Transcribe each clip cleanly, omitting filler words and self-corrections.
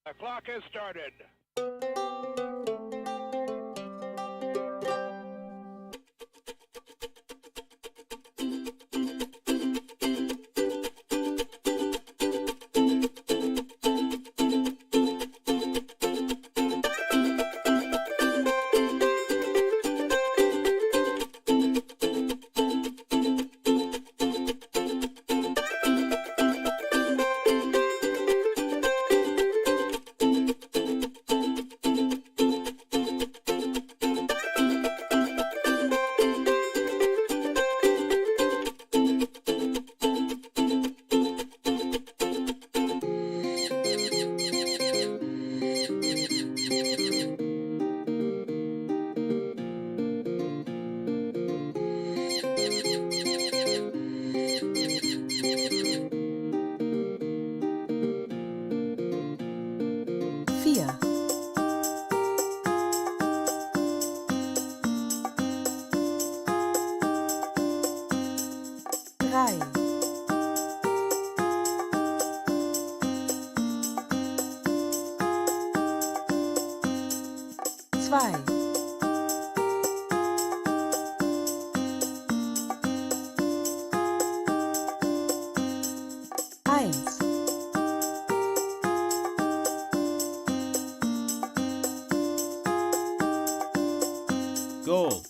The clock has started. Goal.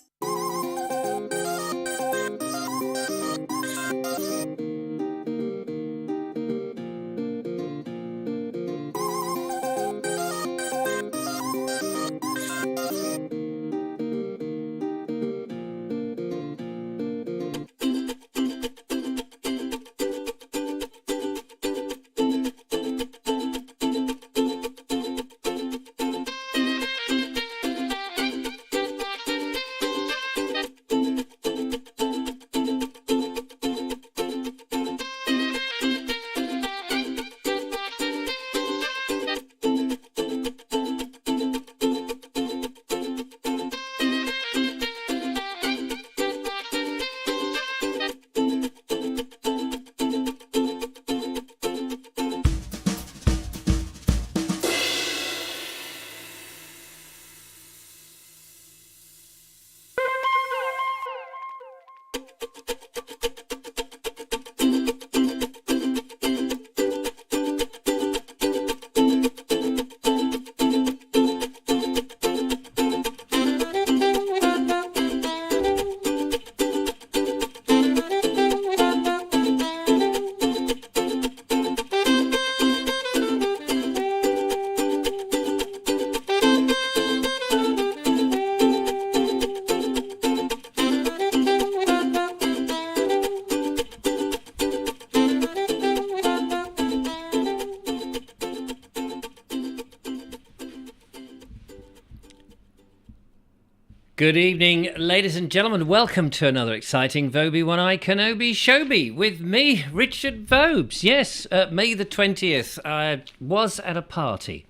Good evening, ladies and gentlemen. Welcome to another exciting Vobie One-Eye Kenobi Showbie with me, Richard Vobes. Yes, May the 20th, I was at a party.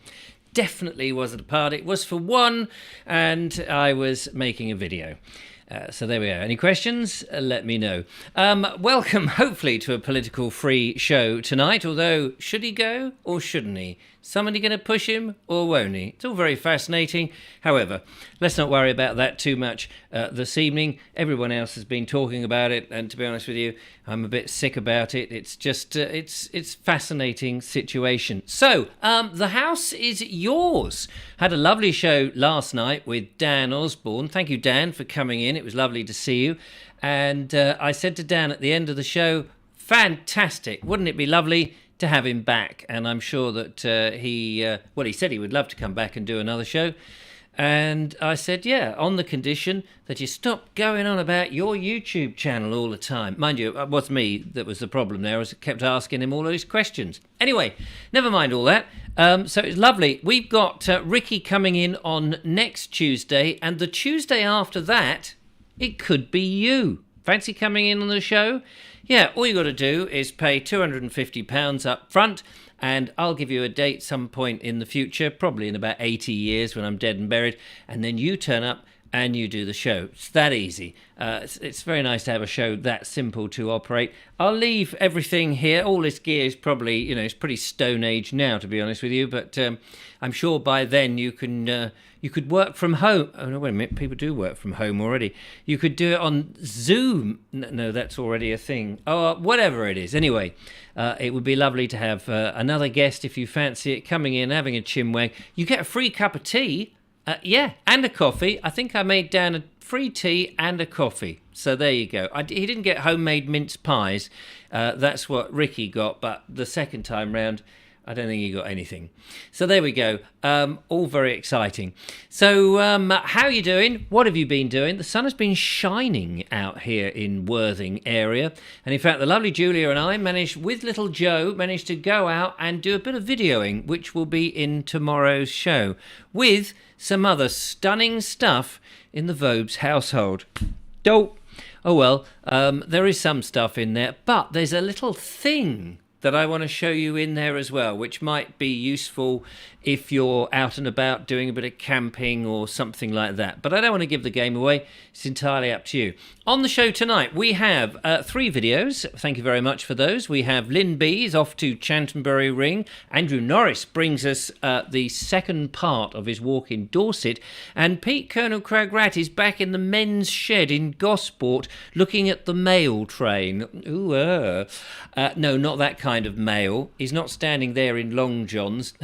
Definitely was at a party. It was for one, and I was making a video. So there we are. Any questions? Let me know. Welcome, hopefully, to a political-free show tonight, although should he go or shouldn't he? Somebody going to push him or won't he? It's all very fascinating. However, let's not worry about that too much this evening. Everyone else has been talking about it, and to be honest with you, I'm a bit sick about it. It's just, it's fascinating situation. So, the house is yours. Had a lovely show last night with Dan Osborne. Thank you, Dan, for coming in. It was lovely to see you. And I said to Dan at the end of the show, fantastic. Wouldn't it be lovely to have him back? And I'm sure that he said he would love to come back and do another show. And I said, yeah, on the condition that you stop going on about your YouTube channel all the time. Mind you, it was me that was the problem there. I kept asking him all those questions. Anyway, never mind all that. So it's lovely. We've got Ricky coming in on next Tuesday. And the Tuesday after that, it could be you. Fancy coming in on the show? Yeah, all you got to do is pay £250 up front, and I'll give you a date some point in the future, probably in about 80 years when I'm dead and buried, and then you turn up and you do the show. It's that easy. It's very nice to have a show that simple to operate. I'll leave everything here. All this gear is probably, it's pretty Stone Age now, to be honest with you. But I'm sure by then you could work from home. Oh, no, wait a minute. People do work from home already. You could do it on Zoom. No, that's already a thing. Oh, whatever it is. Anyway, it would be lovely to have another guest, if you fancy it, coming in, having a chinwag. You get a free cup of tea. And a coffee. I think I made down a free tea and a coffee. So there you go. He didn't get homemade mince pies. That's what Ricky got. But the second time round, I don't think he got anything. So there we go. All very exciting. So how are you doing? What have you been doing? The sun has been shining out here in Worthing area. And in fact, the lovely Julia and I with little Joe, managed to go out and do a bit of videoing, which will be in tomorrow's show, with some other stunning stuff in the Vobes household. Oh well, there is some stuff in there, but there's a little thing that I want to show you in there as well, which might be useful if you're out and about doing a bit of camping or something like that. But I don't want to give the game away. It's entirely up to you. On the show tonight, we have 3 videos. Thank you very much for those. We have Lynn B is off to Chantenbury Ring. Andrew Norris brings us the second part of his walk in Dorset. And Pete Colonel Cragrat is back in the men's shed in Gosport looking at the mail train. No, not that kind of mail. He's not standing there in long johns.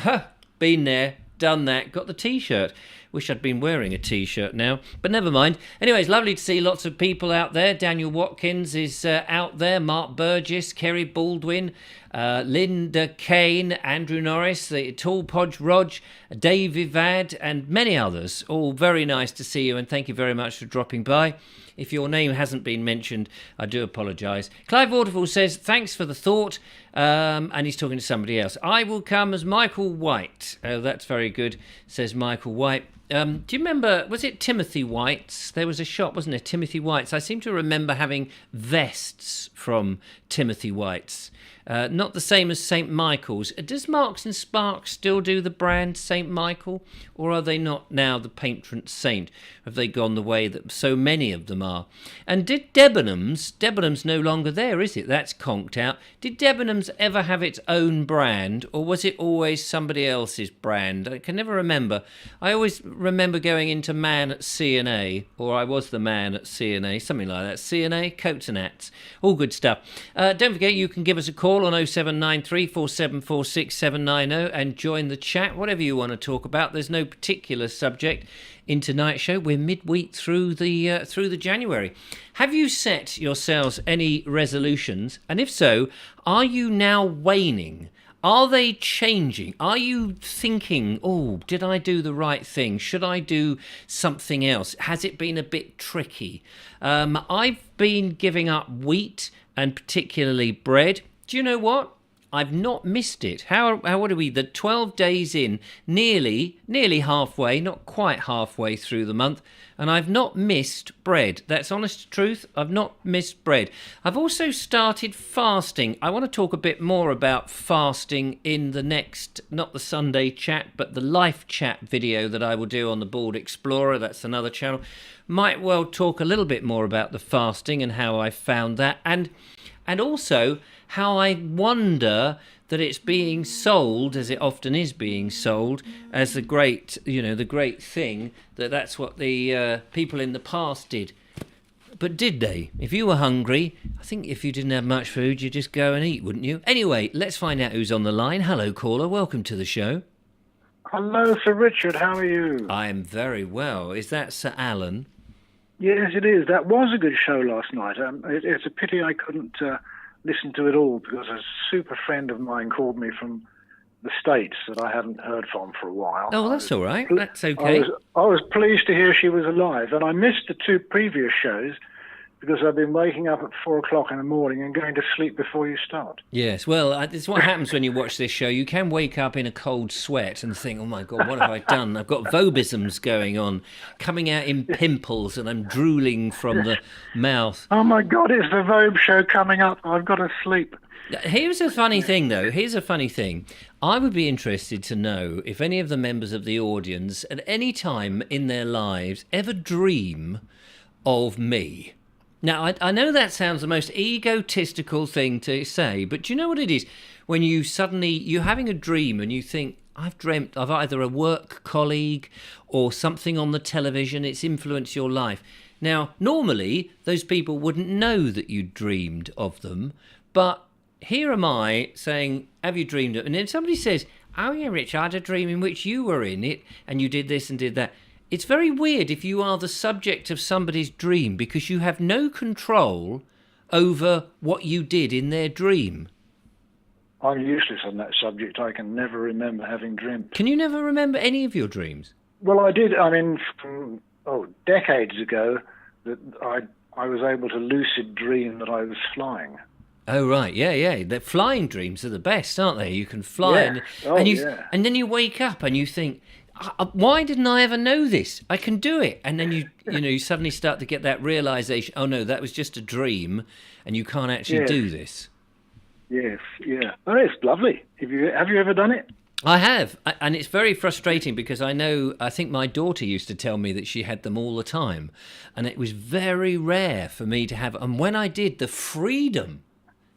Been there, done that, got the T-shirt. Wish I'd been wearing a T-shirt now, but never mind. Anyway, it's lovely to see lots of people out there. Daniel Watkins is out there, Mark Burgess, Kerry Baldwin, Linda Kane, Andrew Norris, the Tall Podge Rog, Dave Ivad, and many others. All very nice to see you, and thank you very much for dropping by. If your name hasn't been mentioned, I do apologise. Clive Waterfall says, thanks for the thought, and he's talking to somebody else. I will come as Michael White. Oh, that's very good, says Michael White. Do you remember, was it Timothy White's? There was a shop, wasn't there, Timothy White's? I seem to remember having vests from Timothy White's. Not the same as St. Michael's. Does Marks and Sparks still do the brand St. Michael? Or are they not now the patron saint? Have they gone the way that so many of them are? And did Debenhams no longer there, is it? That's conked out. Did Debenhams ever have its own brand? Or was it always somebody else's brand? I can never remember. I always remember going into Man at C&A, or I was the man at C&A, something like that. C&A, coats and hats. All good stuff. Don't forget, you can give us a call on 0793 474 6790 and join the chat, whatever you want to talk about. There's no particular subject in tonight's show. We're midweek through the January. Have you set yourselves any resolutions? And if so, are you now waning? Are they changing? Are you thinking, oh, did I do the right thing? Should I do something else? Has it been a bit tricky? I've been giving up wheat and particularly bread. Do you know what? I've not missed it. What are we? The 12 days in, nearly halfway, not quite halfway through the month, and I've not missed bread. That's honest truth. I've not missed bread. I've also started fasting. I want to talk a bit more about fasting in the next, not the Sunday chat, but the life chat video that I will do on the Bald Explorer. That's another channel. Might well talk a little bit more about the fasting and how I found that, and also how I wonder that it's being sold, as it often is being sold, as the great thing, that's what the people in the past did. But did they? If you were hungry, I think if you didn't have much food, you'd just go and eat, wouldn't you? Anyway, let's find out who's on the line. Hello, caller. Welcome to the show. Hello, Sir Richard. How are you? I am very well. Is that Sir Alan? Yes, it is. That was a good show last night. It's a pity I couldn't listen to it all because a super friend of mine called me from the States that I hadn't heard from for a while. Oh, that's all right. That's okay. I was pleased to hear she was alive, and I missed the 2 previous shows because I've been waking up at 4 o'clock in the morning and going to sleep before you start. Yes, well, it's what happens when you watch this show. You can wake up in a cold sweat and think, oh my God, what have I done? I've got Vobisms going on, coming out in pimples, and I'm drooling from the mouth. Oh my God, it's the Vobes Show coming up. I've got to sleep. Here's a funny thing, though. Here's a funny thing. I would be interested to know if any of the members of the audience at any time in their lives ever dream of me. Now, I know that sounds the most egotistical thing to say, but do you know what it is? When you're having a dream and you think, I've dreamt of either a work colleague or something on the television, it's influenced your life. Now, normally, those people wouldn't know that you dreamed of them, but here am I saying, have you dreamed of it? And then somebody says, oh yeah, Rich, I had a dream in which you were in it and you did this and did that. It's very weird if you are the subject of somebody's dream because you have no control over what you did in their dream. I'm useless on that subject. I can never remember having dreamt. Can you never remember any of your dreams? Well, I did. I mean, from decades ago, that I was able to lucid dream that I was flying. Oh right, yeah. The flying dreams are the best, aren't they? You can fly, yeah. And then you wake up and you think, why didn't I ever know this? I can do it. And then you suddenly start to get that realization, oh no, that was just a dream and you can't actually do this. Yes, yeah. Oh, it's lovely. Have you ever done it? I have, and it's very frustrating because I think my daughter used to tell me that she had them all the time, and it was very rare for me to have, and when I did, the freedom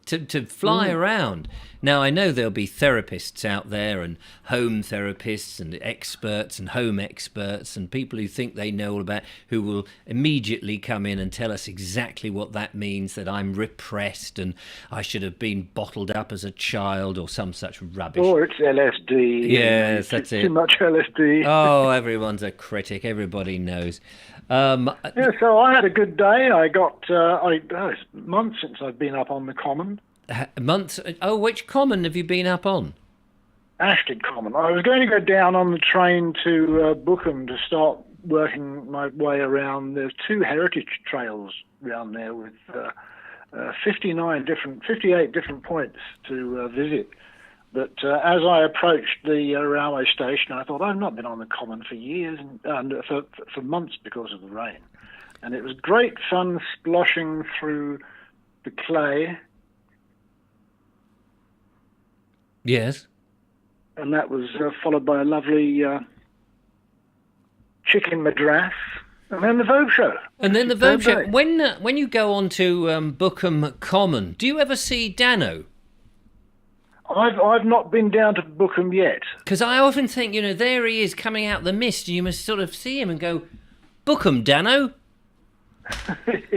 to fly around. Now, I know there'll be therapists out there and home therapists and experts and home experts and people who think they know all about, who will immediately come in and tell us exactly what that means, that I'm repressed and I should have been bottled up as a child or some such rubbish. Or it's LSD. Yes, that's it. Too much LSD. Oh, everyone's a critic. Everybody knows. So I had a good day. It's months since I've been up on the common. Months? Oh, which common have you been up on? Ashton Common. I was going to go down on the train to Bookham to start working my way around. There's 2 heritage trails around there with 58 different points to visit. But as I approached the railway station, I thought, I've not been on the common for years, and for months because of the rain. And it was great fun sploshing through the clay. Yes. And that was followed by a lovely chicken madras, and then the Vobes Show. And then the Vobes Show. When you go on to Bookham Common, do you ever see Dano? I've not been down to Bookham yet. Because I often think, there he is coming out the mist. You must sort of see him and go, Bookham, Dano.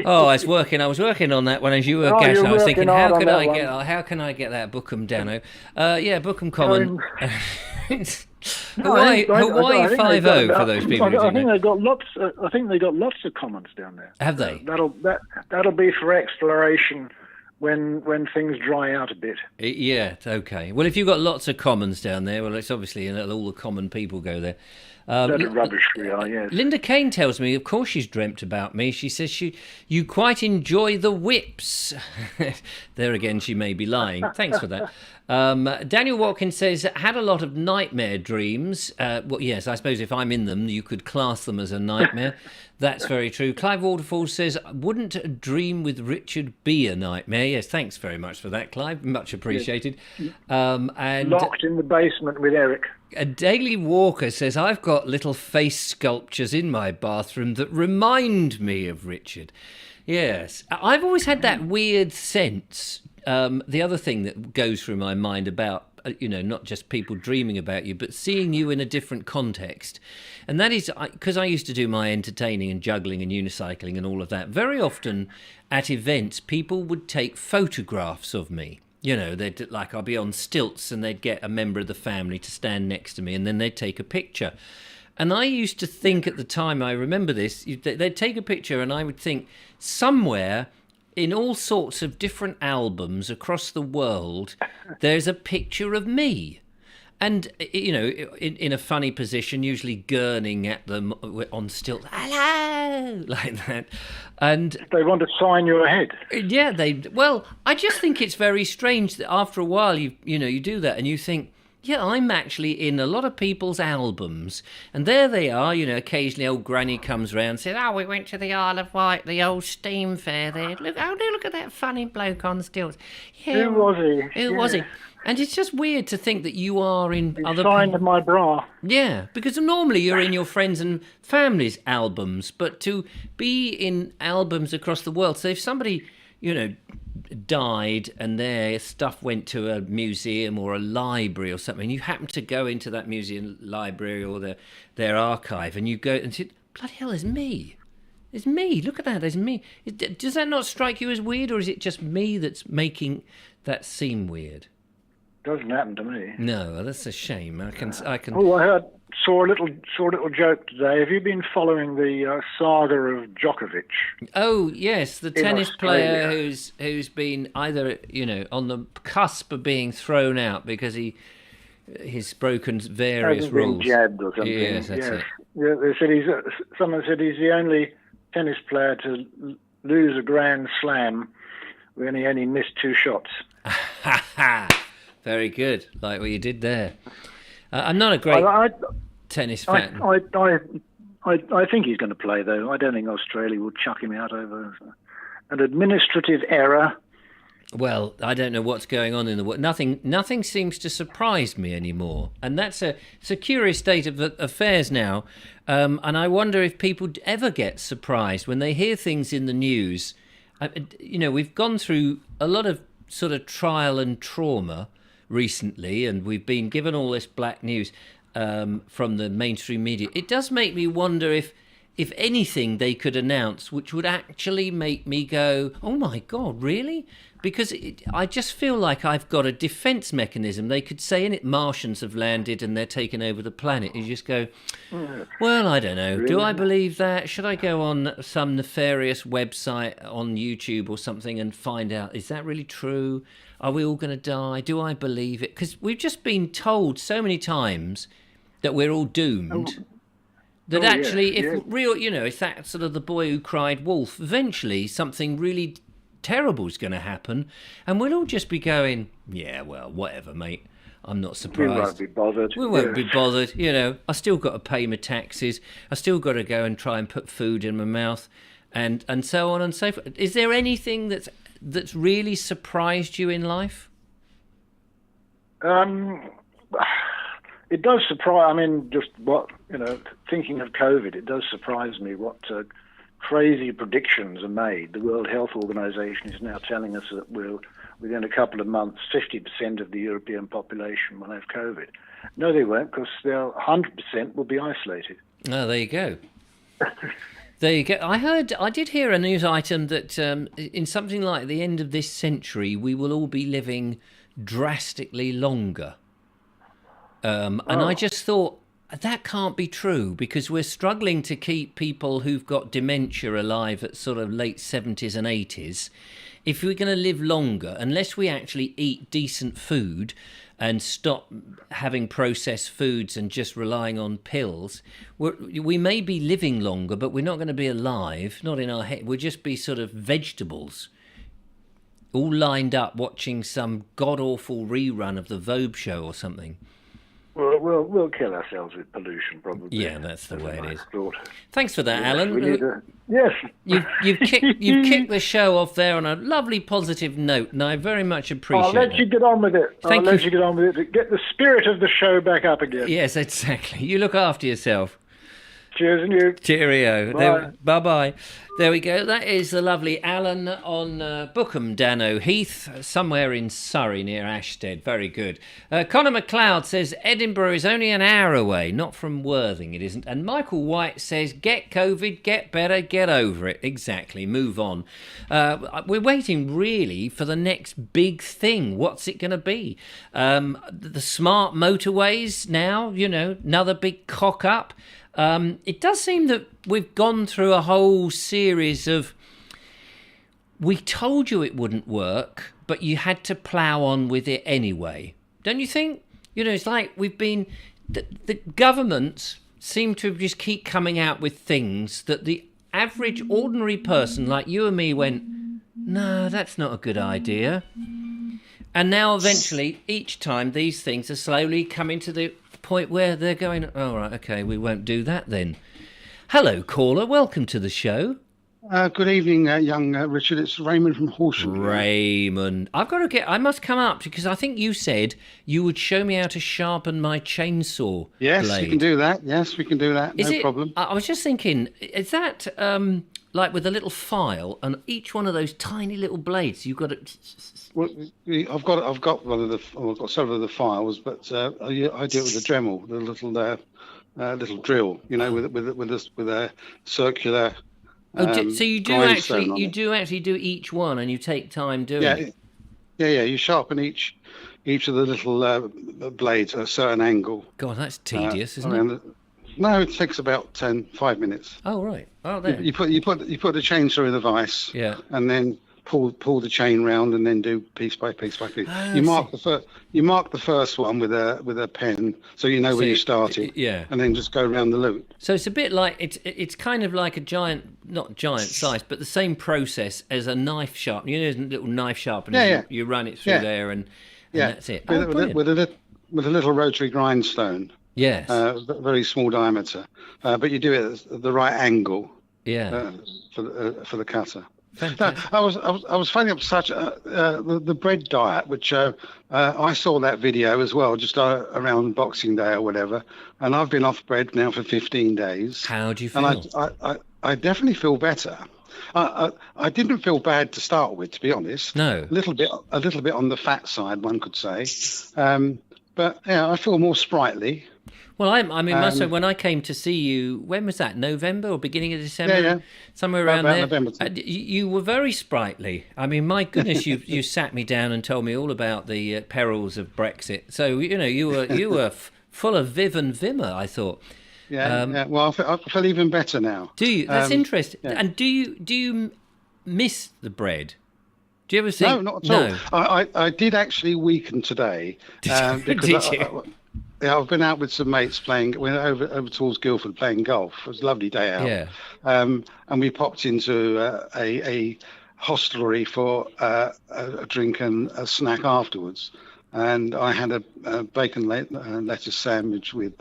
Oh, I was working on that one as you were guessing. I was thinking, how can I get that Bookham, Dano? Bookham Common. Hawaii 5-0 for those people. I think they got lots. I think they got lots of commons down there. Have they? That'll be for exploration when things dry out a bit. Yeah, okay. Well, if you've got lots of commons down there, well, it's obviously all the common people go there. That's rubbish we are, yes. Linda Kane tells me, of course she's dreamt about me. She says you quite enjoy the whips. There again, she may be lying. Thanks for that. Daniel Watkins says, had a lot of nightmare dreams. Well, yes, I suppose if I'm in them, you could class them as a nightmare. That's very true. Clive Waterfall says, wouldn't a dream with Richard be a nightmare? Yes, thanks very much for that, Clive. Much appreciated. Yes. And locked in the basement with Eric. A Daily Walker says, I've got little face sculptures in my bathroom that remind me of Richard. Yes. I've always had that weird sense. The other thing that goes through my mind about, not just people dreaming about you, but seeing you in a different context. And that is because I used to do my entertaining and juggling and unicycling and all of that. Very often at events, people would take photographs of me. They'd I'll be on stilts and they'd get a member of the family to stand next to me and then they'd take a picture. And I used to think at the time, I remember this, they'd take a picture and I would think somewhere in all sorts of different albums across the world, there's a picture of me. And, in a funny position, usually gurning at them on stilts, hello, like that. And They want to sign your head. yeah, I just think it's very strange that after a while, you do that and you think, yeah, I'm actually in a lot of people's albums. And there they are, occasionally old granny comes round and says, oh, we went to the Isle of Wight, the old steam fair there. Look at that funny bloke on stilts. Yeah, Who was he? Who was he? And it's just weird to think that you are in He other signed my bra. Yeah, because normally you're in your friends and family's albums, but to be in albums across the world, so if somebody, died and their stuff went to a museum or a library or something, you happen to go into that museum, library or their archive, and you go and say, bloody hell, there's me. There's me. Look at that. There's me. Does that not strike you as weird, or is it just me that's making that seem weird? Doesn't happen to me. No, that's a shame. I can. Oh, I saw a little joke today. Have you been following the saga of Djokovic? Oh yes, the tennis Australia. player who's been either on the cusp of being thrown out because he's broken various Hasn't been rules. jabbed or something. Yes, that's it. Yeah, they said someone said he's the only tennis player to lose a Grand Slam when he only missed 2 shots. Ha ha! Very good, like what you did there. I'm not a great tennis fan. I think he's going to play, though. I don't think Australia will chuck him out over an administrative error. Well, I don't know what's going on in the world. Nothing seems to surprise me anymore, and it's a curious state of affairs now. And I wonder if people ever get surprised when they hear things in the news. We've gone through a lot of sort of trial and trauma recently, and we've been given all this black news from the mainstream media. It does make me wonder if anything they could announce which would actually make me go, oh my God, really? Because I just feel like I've got a defense mechanism. They could say in it, Martians have landed and they're taking over the planet. You just go, well, I don't know. Really? Do I believe that? Should I go on some nefarious website on YouTube or something and find out, is that really true? Are we all going to die? Do I believe it? Because we've just been told so many times that we're all doomed. That actually, if that sort of the boy who cried wolf, eventually something really terrible is going to happen, and we'll all just be going, yeah, well, whatever, mate. I'm not surprised. We won't be bothered. We won't be bothered. I still got to pay my taxes. I still got to go and try and put food in my mouth, and so on and so forth. Is there anything that's really surprised you in life? It does surprise. I mean, just thinking of COVID, it does surprise me what crazy predictions are made. The World Health Organization is now telling us that within a couple of months, 50% of the European population will have COVID. No, they won't, because 100% will be isolated. Oh, there you go. There you go. I did hear a news item that in something like the end of this century, we will all be living drastically longer. I just thought, that can't be true, because we're struggling to keep people who've got dementia alive at sort of late 70s and 80s. If we're going to live longer, unless we actually eat decent food and stop having processed foods and just relying on pills, we may be living longer, but we're not going to be alive, not in our head. We'll just be sort of vegetables, all lined up watching some god-awful rerun of the Vobes Show or something. Well, we'll kill ourselves with pollution, probably. Yeah, that's the way it is. Thought. Thanks for that, Alan. Yes. You've kicked the show off there on a lovely positive note, and I very much appreciate it. I'll let you get on with it. I'll let you get on with it to get the spirit of the show back up again. Yes, exactly. You look after yourself. Cheers, and you. Cheerio. Bye-bye. There we go. That is the lovely Alan on Bookham Dano Heath, somewhere in Surrey near Ashstead. Very good. Connor MacLeod says Edinburgh is only an hour away, not from Worthing, it isn't. And Michael White says, get COVID, get better, get over it. Exactly. Move on. We're waiting really for the next big thing. What's it going to be? The smart motorways now, another big cock up. It does seem that we've gone through a whole series of, we told you it wouldn't work, but you had to plough on with it anyway. Don't you think? It's like we've been... The governments seem to just keep coming out with things that the average ordinary person like you and me went, no, that's not a good idea. And now eventually, each time, these things are slowly coming to the point where they're going, oh, right, okay, we won't do that then. Hello, caller. Welcome to the show. Good evening, young Richard. It's Raymond from Horsham. Raymond. I must come up because I think you said you would show me how to sharpen my chainsaw Yes, blade. you can do that. Yes, we can do that. No problem. I was just thinking, is that like with a little file and each one of those tiny little blades, you've got to... Well, I've got I've got several of the files, but I do it with a Dremel, the little drill, with a circular. So you do actually do each one, and you take time doing it. Yeah. You sharpen each of the little blades at a certain angle. God, that's tedious, isn't it? No, it takes about 5 minutes. Oh right. Oh, there. You put the chainsaw in the vise. Yeah. And then pull the chain round, and then do piece by piece by piece. You mark the first one with a pen, so you know where you started. Yeah. And then just go around the loop. So it's a bit like it's kind of like not giant size, but the same process as a knife sharpener. There's a little knife sharpener. Yeah. You run it through there, and that's it. With a little rotary grindstone. Yes. Very small diameter, but you do it at the right angle. Yeah. For the cutter. Fantastic. No, I was phoning up such the bread diet, which I saw that video as well, just around Boxing Day or whatever, and I've been off bread now for 15 days. How do you feel? And I definitely feel better. I didn't feel bad to start with, to be honest. No. A little bit on the fat side, one could say, but yeah, I feel more sprightly. Well, must say, when I came to see you, when was that? November or beginning of December? Yeah. Somewhere around there. November. You were very sprightly. I mean, my goodness, you sat me down and told me all about the perils of Brexit. So you were full of viv and vimmer, I thought. Yeah. Well, I feel even better now. Do you? That's interesting. Yeah. And do you miss the bread? Do you ever think? No, not at all. I did actually weaken today. Did you? I've been out with some mates went over towards Guildford playing golf. It was a lovely day out. Yeah. And we popped into a hostelry for a drink and a snack afterwards. And I had a bacon lettuce sandwich with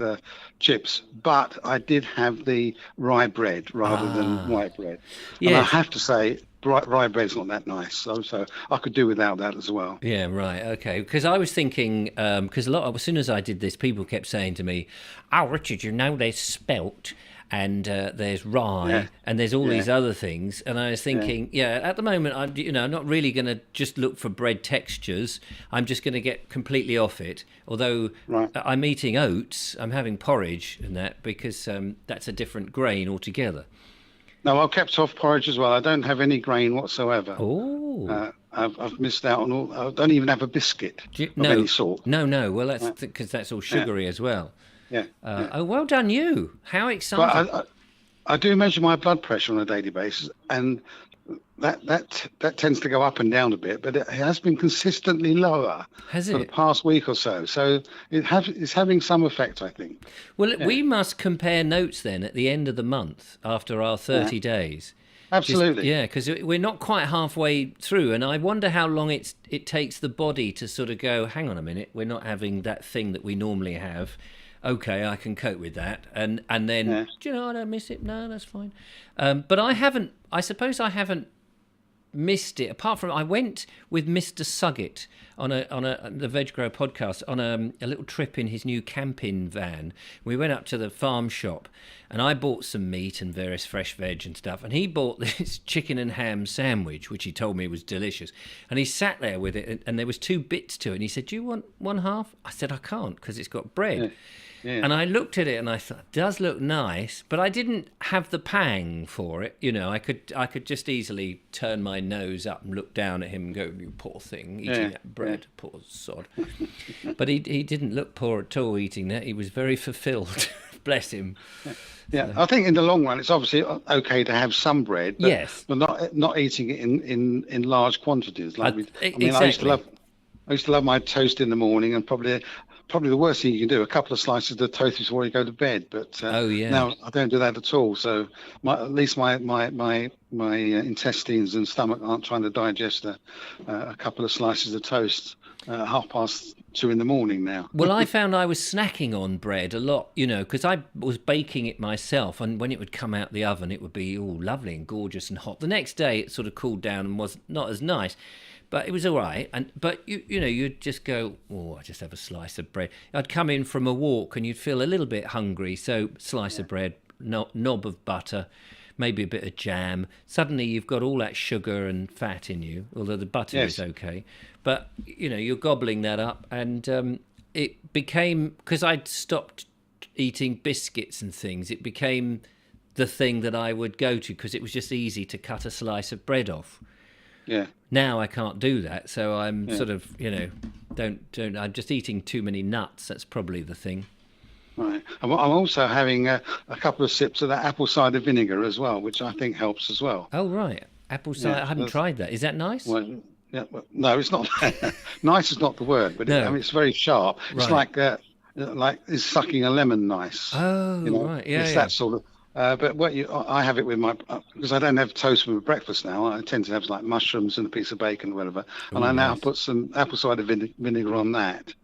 chips, but I did have the rye bread rather than white bread. Yes. And I have to say, rye bread's not that nice, so I could do without that as well. Yeah, right, okay. Because I was thinking, because as soon as I did this, people kept saying to me, "Oh, Richard, there's spelt and there's rye and there's all these other things," and I was thinking, at the moment, I'm not really going to just look for bread textures. I'm just going to get completely off it. Although I'm eating oats, I'm having porridge and that because that's a different grain altogether. No, I've kept off porridge as well. I don't have any grain whatsoever. Oh. I've missed out on all. I don't even have a biscuit of any sort. No. Well, that's because that's all sugary as well. Yeah. Oh, well done you. How exciting. But I do measure my blood pressure on a daily basis, and that tends to go up and down a bit, but it has been consistently lower for the past week or so. So it's having some effect, I think. Well, we must compare notes then at the end of the month after our 30 days. Absolutely. Because we're not quite halfway through, and I wonder how long it takes the body to sort of go, hang on a minute, we're not having that thing that we normally have. Okay, I can cope with that. And then, do you know, I don't miss it. No, that's fine. But I suppose I haven't missed it, apart from I went with Mr. Suggett on the Veg Grow podcast on a little trip in his new camping van. We went up to the farm shop and I bought some meat and various fresh veg and stuff, and he bought this chicken and ham sandwich, which he told me was delicious, and he sat there with it, and there was 2 bits to it, and he said, "Do you want one half?" I said, "I can't because it's got bread." Yeah. And I looked at it and I thought, it does look nice, but I didn't have the pang for it. You know, I could just easily turn my nose up and look down at him and go, "You poor thing, eating that bread, poor sod." But he didn't look poor at all eating that. He was very fulfilled. Bless him. Yeah, so. I think in the long run, it's obviously okay to have some bread, but not eating it in large quantities. Like exactly. I used to love my toast in the morning, and probably probably the worst thing you can do, a couple of slices of toast before you go to bed. But now I don't do that at all. So at least my intestines and stomach aren't trying to digest a couple of slices of toast at 2:30 in the morning now. Well, I found I was snacking on bread a lot, because I was baking it myself, and when it would come out the oven, it would be all lovely and gorgeous and hot. The next day, it sort of cooled down and was not as nice, but it was all right. But you'd just go, oh, I just have a slice of bread. I'd come in from a walk, and you'd feel a little bit hungry, so slice of bread, knob of butter, maybe a bit of jam. Suddenly you've got all that sugar and fat in you, although the butter is okay. But, you're gobbling that up. And it became, because I'd stopped eating biscuits and things, it became the thing that I would go to because it was just easy to cut a slice of bread off. Yeah. Now I can't do that. So I'm sort of, I'm just eating too many nuts. That's probably the thing. Right. I'm also having a couple of sips of that apple cider vinegar as well, which I think helps as well. Oh, right. Apple cider. I haven't tried that. Is that nice? Well, no, it's not. Nice is not the word, but it's very sharp. It's like it's sucking a lemon nice. Oh, right. Yeah, it's that sort of. But I have it with because I don't have toast with breakfast now. I tend to have like mushrooms and a piece of bacon or whatever. And I now put some apple cider vinegar on that,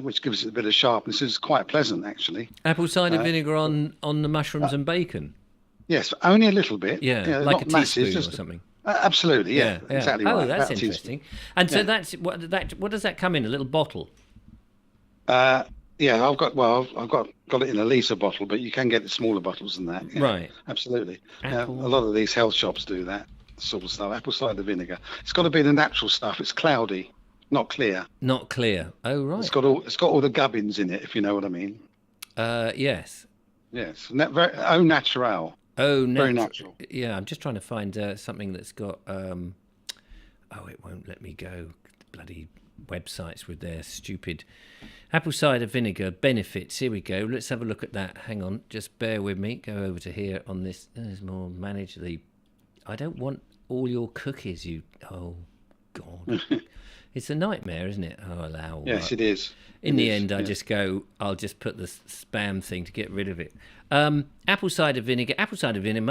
which gives it a bit of sharpness. It's quite pleasant, actually. Apple cider vinegar on the mushrooms and bacon? Yes, only a little bit. Yeah, like a teaspoon or something. Absolutely, yeah. Exactly right. Oh, that's interesting. And so that's what does that come in? A little bottle? Yeah, I've got it in a litre bottle, but you can get smaller bottles than that. Yeah, right. Absolutely. A lot of these health shops do that sort of stuff. Apple cider vinegar. It's got to be the natural stuff. It's cloudy, not clear. Not clear. Oh, right. It's got all the gubbins in it, if you know what I mean. Yes. Yes. Au natural. Oh, very natural. Yeah, I'm just trying to find something that's got. It won't let me go. Bloody websites with their stupid apple cider vinegar benefits. Here we go. Let's have a look at that. Hang on, just bear with me. Go over to here on this. There's more. Manage the. I don't want all your cookies. Oh, God. It's a nightmare, isn't it? Oh, allow. Yes, it is. In the end, I just go, I'll just put the spam thing to get rid of it. Apple cider vinegar,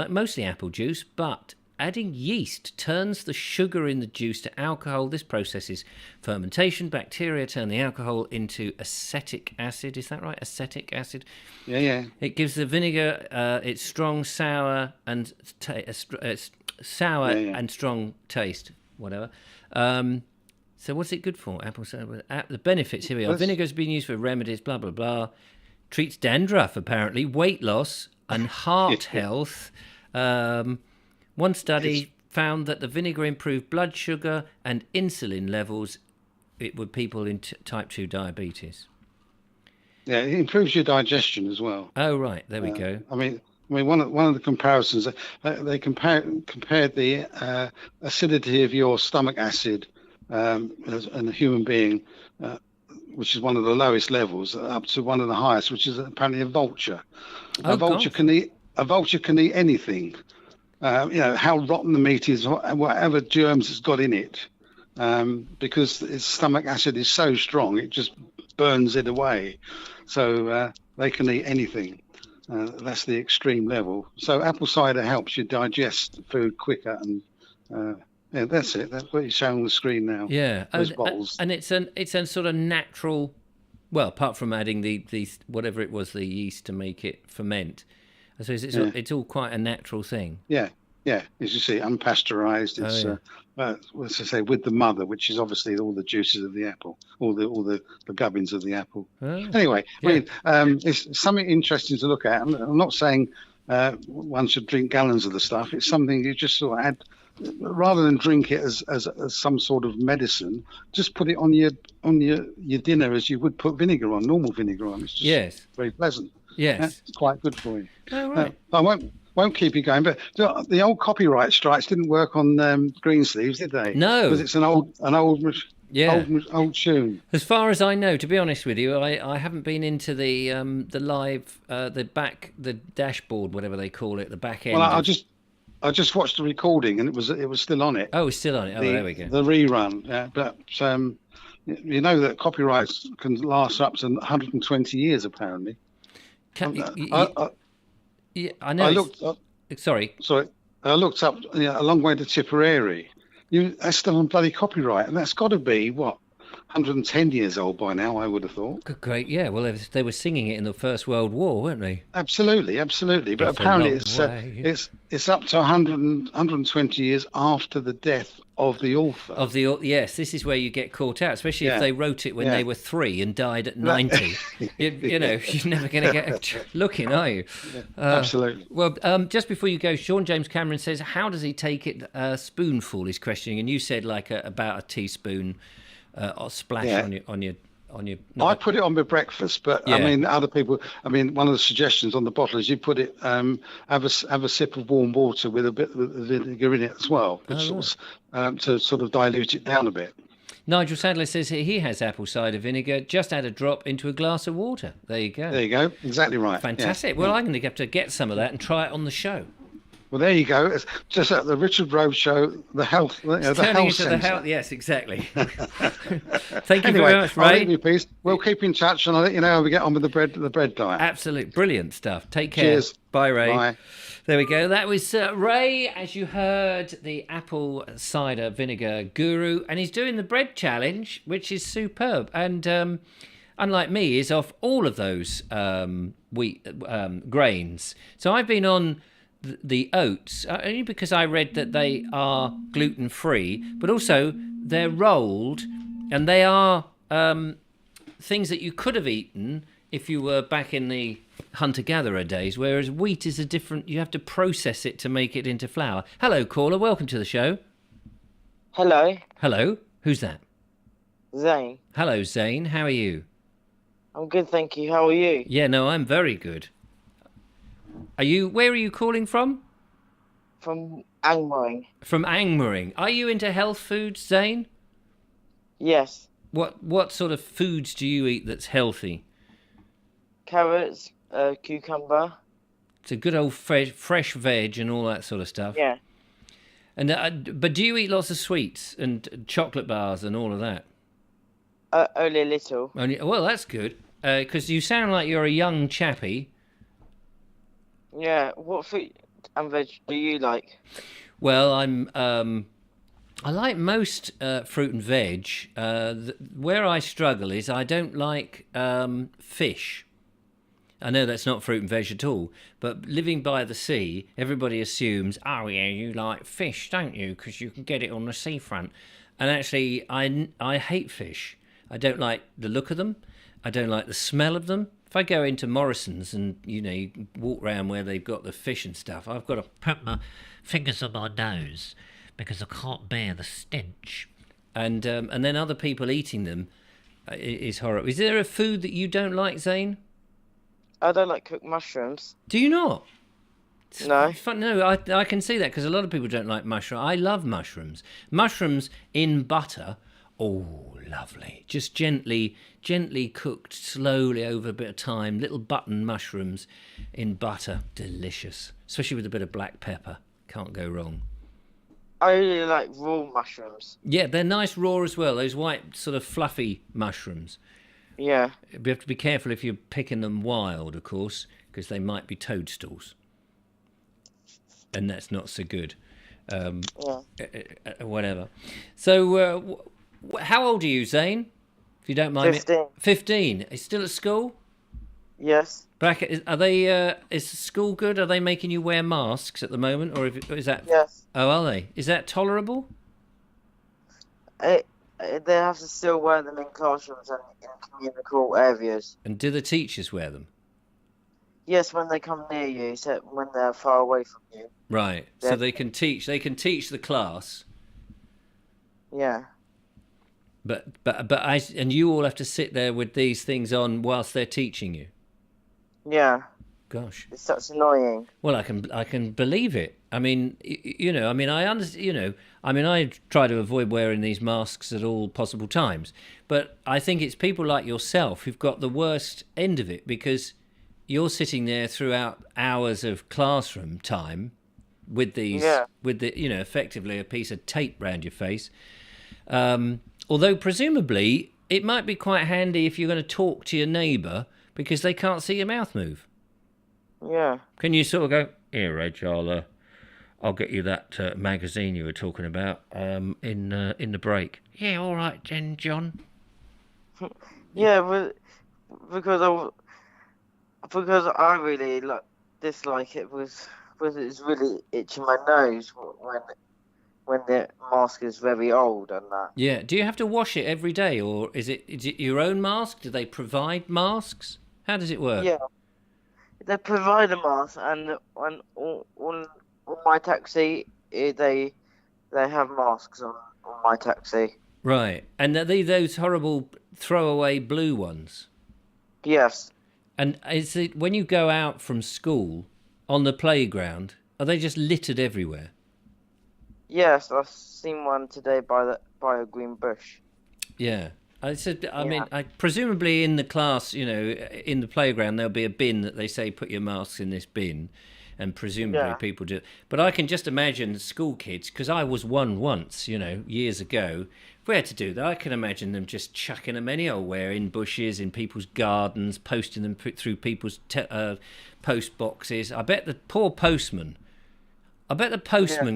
mostly apple juice, but adding yeast turns the sugar in the juice to alcohol. This process is fermentation. Bacteria turn the alcohol into acetic acid. Is that right? Acetic acid? Yeah. It gives the vinegar its strong, sour, and and strong taste, whatever. So what's it good for? Apple cider. The benefits, here we are. Vinegar has been used for remedies, blah, blah, blah. Treats dandruff, apparently, weight loss and heart health. One study found that the vinegar improved blood sugar and insulin levels with people in type 2 diabetes. Yeah, it improves your digestion as well. Oh, right. There we go. I mean, one of the comparisons, they compared the acidity of your stomach acid and a human being, which is one of the lowest levels, up to one of the highest, which is apparently a vulture. A vulture can eat anything. How rotten the meat is, whatever germs it's got in it, because its stomach acid is so strong, it just burns it away. So they can eat anything. That's the extreme level. So apple cider helps you digest food quicker and. Yeah, that's it. That's what you're showing on the screen now. Yeah, those bottles. And it's a sort of natural. Well, apart from adding the whatever it was, the yeast to make it ferment, I suppose it's all quite a natural thing. Yeah. As you see, unpasteurized. It's let's say with the mother, which is obviously all the juices of the apple, all the gubbins of the apple. Oh, anyway, yeah. I mean, it's something interesting to look at. I'm not saying one should drink gallons of the stuff. It's something you just sort of add. Rather than drink it as some sort of medicine, just put it on your dinner as you would put vinegar on, normal vinegar on. It's just very pleasant. Yes, it's quite good for you. Oh, right. I won't keep you going, but the old copyright strikes didn't work on Green Sleeves, did they? No, because it's an old tune. As far as I know, to be honest with you, I haven't been into the live the dashboard, whatever they call it, the back end. Well, I just watched the recording and it was still on it. Oh, it's still on it. Oh, there we go. The rerun, yeah. But You know that copyrights can last up to 120 years, apparently. Yeah, I know. I looked up. Sorry. I looked up a long way to Tipperary. That's still on bloody copyright, and that's got to be what 110 years old by now. I would have thought. Great, yeah. Well, they were singing it in the First World War, weren't they? Absolutely. But apparently, it's up to 120 years after the death of the author. Yes, this is where you get caught out, especially if they wrote it when they were 3 and died at 90. You're never going to get looking, are you? Absolutely. Well, just before you go, Sean James Cameron says, how does he take it? Spoonful is questioning, and you said like about a teaspoon or splash on your. I put it on my breakfast, but I mean, other people. I mean, one of the suggestions on the bottle is you put it, have a sip of warm water with a bit of vinegar in it as well, to sort of dilute it down a bit. Nigel Sadler says he has apple cider vinegar. Just add a drop into a glass of water. There you go. There you go. Exactly right. Fantastic. Well, I'm going to have to get some of that and try it on the show. Well, there you go. It's just at the Richard Vobes Show, the health, the health centre. Yes, exactly. Thank you very much, Ray. I'll leave you in peace. We'll keep in touch, and I'll let you know how we get on with the bread diet. Absolutely brilliant stuff. Take care. Cheers. Bye, Ray. Bye. There we go. That was Ray, as you heard, the apple cider vinegar guru, and he's doing the bread challenge, which is superb. And unlike me, is off all of those grains. So I've been on the oats only because I read that they are gluten-free, but also they're rolled, and they are things that you could have eaten if you were back in the hunter-gatherer days, whereas wheat is you have to process it to make it into flour. Hello, caller, welcome to the show. Hello, who's that? Zane. Hello, Zane, how are you? I'm good, thank you. How are you? Yeah, no, I'm very good. Where are you calling from? From Angmering. From Angmering. Are you into health foods, Zane? Yes. What sort of foods do you eat that's healthy? Carrots, cucumber. It's a good old fresh veg and all that sort of stuff. Yeah. And but do you eat lots of sweets and chocolate bars and all of that? Only a little. Well, that's good. Because you sound like you're a young chappie. Yeah, what fruit and veg do you like? Well, I like most fruit and veg. Where I struggle is I don't like fish. I know that's not fruit and veg at all, but living by the sea, everybody assumes, oh yeah, you like fish, don't you? Because you can get it on the seafront. And actually, I hate fish. I don't like the look of them. I don't like the smell of them. If I go into Morrison's and, you walk around where they've got the fish and stuff, I've got to put my fingers on my nose because I can't bear the stench. And then other people eating them is horrible. Is there a food that you don't like, Zane? I don't like cooked mushrooms. Do you not? No. No, I can see that because a lot of people don't like mushrooms. I love mushrooms. Mushrooms in butter. Oh, lovely. Just gently cooked slowly over a bit of time. Little button mushrooms in butter. Delicious. Especially with a bit of black pepper. Can't go wrong. I really like raw mushrooms. Yeah, they're nice raw as well. Those white sort of fluffy mushrooms. Yeah. You have to be careful if you're picking them wild, of course, because they might be toadstools. And that's not so good. Whatever. So, how old are you, Zane? If you don't mind 15. me. 15. Are you still at school? Yes. Are they? Is school good? Are they making you wear masks at the moment, or is that? Yes. Oh, are they? Is that tolerable? They have to still wear them in classrooms and in communal areas. And do the teachers wear them? Yes, when they come near you, except when they're far away from you. Right. So they can teach. They can teach the class. Yeah. But and you all have to sit there with these things on whilst they're teaching you. Yeah. Gosh. It's such annoying. Well, I can believe it. I mean, I understand. I try to avoid wearing these masks at all possible times. But I think it's people like yourself who've got the worst end of it because you're sitting there throughout hours of classroom time with these, effectively a piece of tape round your face. Although presumably it might be quite handy if you're going to talk to your neighbour because they can't see your mouth move. Yeah. Can you sort of go, here, Reg, I'll get you that magazine you were talking about in the break. Yeah, all right, then, John. Yeah, but because I really dislike it was it's really itching my nose when the mask is very old and that. Yeah. Do you have to wash it every day, or is it your own mask? Do they provide masks? How does it work? Yeah, they provide a mask, and on my taxi, they have masks on my taxi. Right. And are they those horrible throwaway blue ones? Yes. And is it when you go out from school on the playground, are they just littered everywhere? Yes, I've seen one today by a green bush. Yeah. I mean, presumably in the class, in the playground, there'll be a bin that they say, put your masks in this bin. And presumably people do. But I can just imagine school kids, because I was one once, years ago. If we had to do that, I can imagine them just chucking them anywhere, in bushes, in people's gardens, posting them through people's post boxes. I bet the postman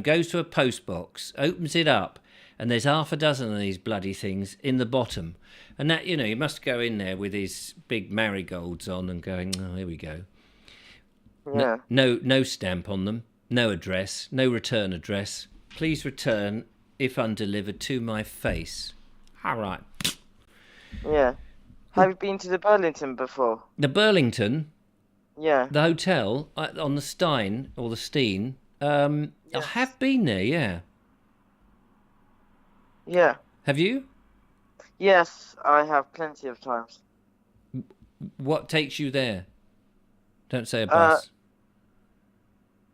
goes to a post box, opens it up, and there's half a dozen of these bloody things in the bottom. And that, he must go in there with his big marigolds on and going, oh, here we go. Yeah. No stamp on them, no address, no return address. Please return if undelivered to my face. All right. Yeah. Have you been to the Burlington before? The Burlington? Yeah. The hotel on the Stein, or the Steen. I have been there, yeah. Yeah. Have you? Yes, I have plenty of times. What takes you there? Don't say a bus.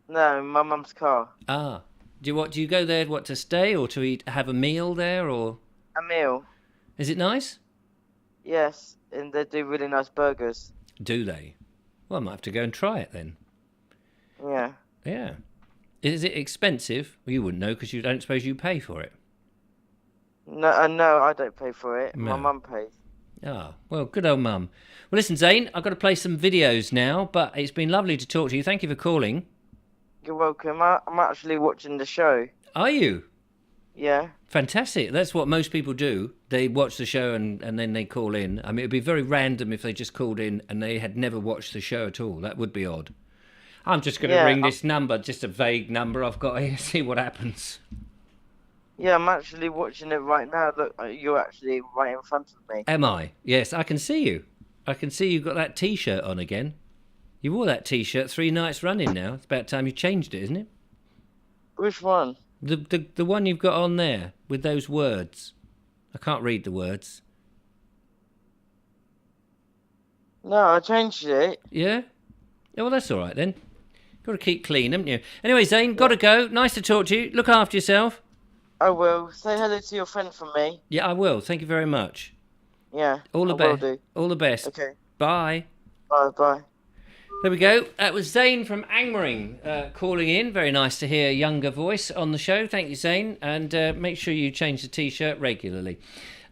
No, my mum's car. Ah. Do you go there, to stay or to have a meal there, or? A meal. Is it nice? Yes, and they do really nice burgers. Do they? Well, I might have to go and try it then. Yeah. Yeah. Is it expensive? Well, you wouldn't know because you don't suppose you pay for it. No, no, I don't pay for it. No. My mum pays. Ah, well, good old mum. Well, listen, Zane, I've got to play some videos now, but it's been lovely to talk to you. Thank you for calling. You're welcome. I'm actually watching the show. Are you? Yeah. Fantastic. That's what most people do. They watch the show and then they call in. I mean, it would be very random if they just called in and they had never watched the show at all. That would be odd. I'm just going to ring this number, just a vague number I've got here, see what happens. Yeah, I'm actually watching it right now. Look, you're actually right in front of me. Am I? Yes, I can see you. I can see you've got that T-shirt on again. You wore that T-shirt 3 nights running now. It's about time you changed it, isn't it? Which one? The one you've got on there with those words. I can't read the words. No, I changed it. Yeah? Yeah, well, that's all right then. Got to keep clean, haven't you? Anyway, Zane, got to go. Nice to talk to you. Look after yourself. I will. Say hello to your friend from me. Yeah, I will. Thank you very much. Yeah. All the best. All the best. Okay. Bye. Bye. There we go. That was Zane from Angmering calling in. Very nice to hear a younger voice on the show. Thank you, Zane. And make sure you change the T-shirt regularly.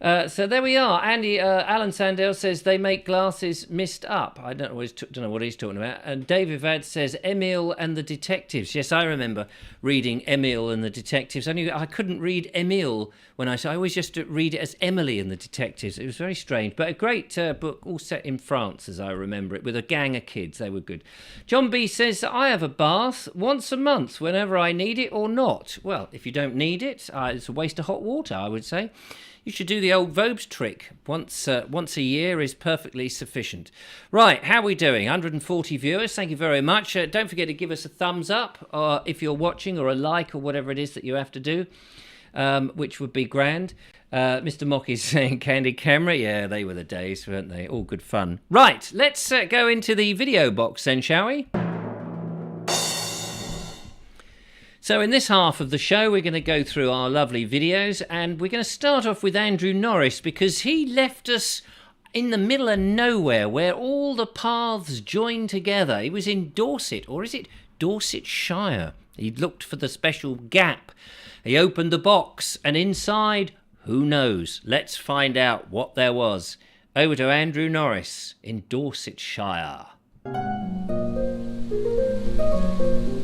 So there we are. Andy, Alan Sandell says they make glasses mist up. I don't know what he's talking about. And David Vad says Emile and the Detectives. Yes, I remember reading Emile and the Detectives. Only I couldn't read Emile when I always used to read it as Emily and the Detectives. It was very strange, but a great book, all set in France, as I remember it, with a gang of kids. They were good. John B says I have a bath once a month whenever I need it or not. Well, if you don't need it, it's a waste of hot water, I would say. You should do the old Vobes trick. Once a year is perfectly sufficient. Right, how are we doing? 140 viewers. Thank you very much. Don't forget to give us a thumbs up if you're watching, or a like, or whatever it is that you have to do, which would be grand. Mr. Mock is saying Candy Camera. Yeah, they were the days, weren't they? All good fun. Right, let's go into the video box then, shall we? So in this half of the show, we're going to go through our lovely videos, and we're going to start off with Andrew Norris, because he left us in the middle of nowhere where all the paths join together. He was in Dorset, or is it Dorsetshire? He looked for the special gap. He opened the box, and inside, Who knows? Let's find out what there was. Over to Andrew Norris in Dorsetshire.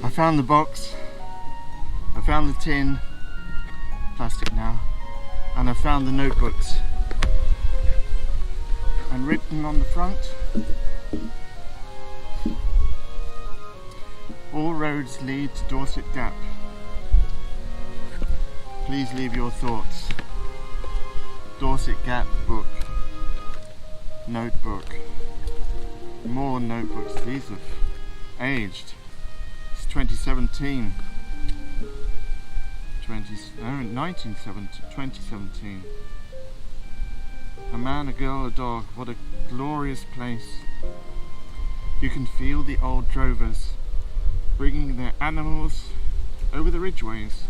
I found the box, I found the tin, plastic now, and I found the notebooks. And written on the front, all roads lead to Dorset Gap. Please leave your thoughts. Dorset Gap book. Notebook. More notebooks. These have aged. It's 2017. 2017. A man, a girl, a dog. What a glorious place. You can feel the old drovers bringing their animals over the ridgeways.